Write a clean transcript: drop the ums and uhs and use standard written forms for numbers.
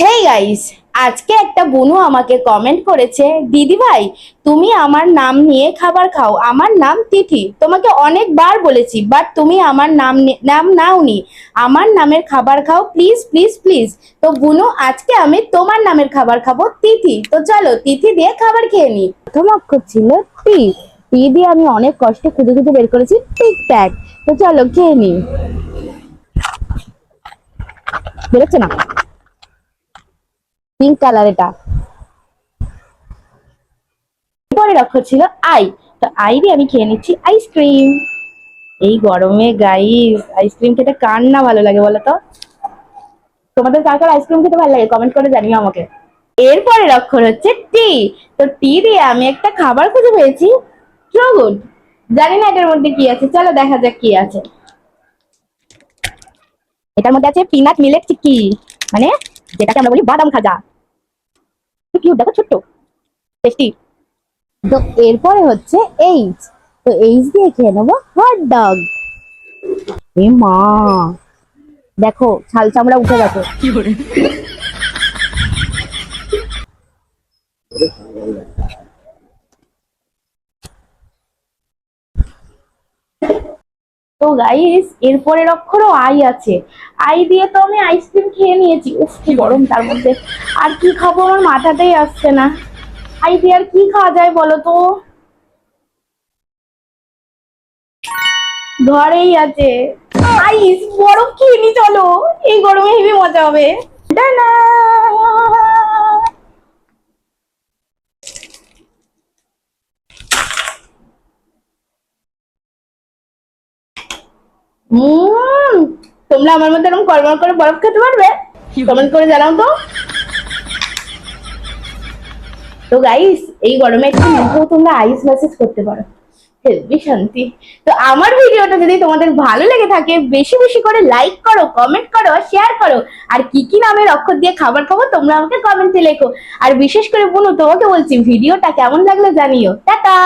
Hey guys, আজকে একটা বোনু আমাকে কমেন্ট করেছে, দিদি ভাই তুমি আমার নাম নিয়ে খাবার খাও। আমার নাম তিথি, তোমাকে অনেকবার বলেছি বাট তুমি আমার নাম নাওনি। আমার নামের খাবার খাও প্লিজ প্লিজ প্লিজ। তো বুনু, আজকে আমি তোমার নামের খাবার খাবো, তিথি। তো চলো তিথি দিয়ে খাবার খেয়ে নি। প্রথম অক্ষর ছিল টি। টি দিয়ে আমি অনেক কষ্টে খুঁজে খুঁজে বের করেছি টিক ট্যাক। তো চলো খেয়ে নি। বেরোচ্ছে না, পিঙ্ক কালার এটা। পরের অক্ষর ছিল আই। তো আই দিয়ে আমি খেয়ে নিচ্ছি আইসক্রিম। এই গরমে গাইস, আইসক্রিম খেতে কার না ভালো লাগে বলো তো? তোমাদের কার কার আইসক্রিম খেতে ভালো লাগে কমেন্ট করে জানিও আমাকে। এরপরের অক্ষর হচ্ছে টি। তো টি দিয়ে আমি একটা খাবার খুঁজে পেয়েছি, চৌগুড। জানি না এটার মধ্যে কি আছে, চলো দেখা যাক কি আছে। এটার মধ্যে আছে পিনাট মিলেট চিক্কি, মানে যেটাকে আমরা বলি বাদাম খাজা। কিউট, দেখো ছোট্ট, টেস্টি। তো এরপরে হচ্ছে এইচ। তো এইচ দিয়ে খেয়ে নেবো হট ডগ। এ মা, দেখো ছাল চামড়া উঠে গেছে। তো গাইস, এরপরের অক্ষরও আই আছে। আই দিয়ে তো আমি আইসক্রিম খেয়ে নিয়েছি, উফ কি গরম তার মধ্যে। আর কি খাবো আমার মাথাতেই আসছে না। আই দিয়ে আর কি খাওয়া যায় বলো তো? ঘরেই আছে আইস, বরফ খেয়ে নি চলো, এই গরমে হেবি মজা হবে। টানা। উম, তোমরা আমার মধ্যে এরকম কড়মড় করে বরফ খেতে পারবে? কমেন্ট করে জানাও তো। তো গাইস, এই গরমে একটু মুখেও তোমরা আইস ম্যাসেজ করতে পারো, হেবি শান্তি। তো আমার ভিডিওটা যদি তোমাদের ভালো লেগে থাকে, বেশি বেশি করে লাইক করো, কমেন্ট করো, শেয়ার করো। আর কি কি নামের অক্ষর দিয়ে খাবার খাবো তোমরা আমাকে কমেন্টে লেখো। আর বিশেষ করে বোনো, তোমাকে বলছি ভিডিওটা কেমন লাগলো জানিও। টাটা।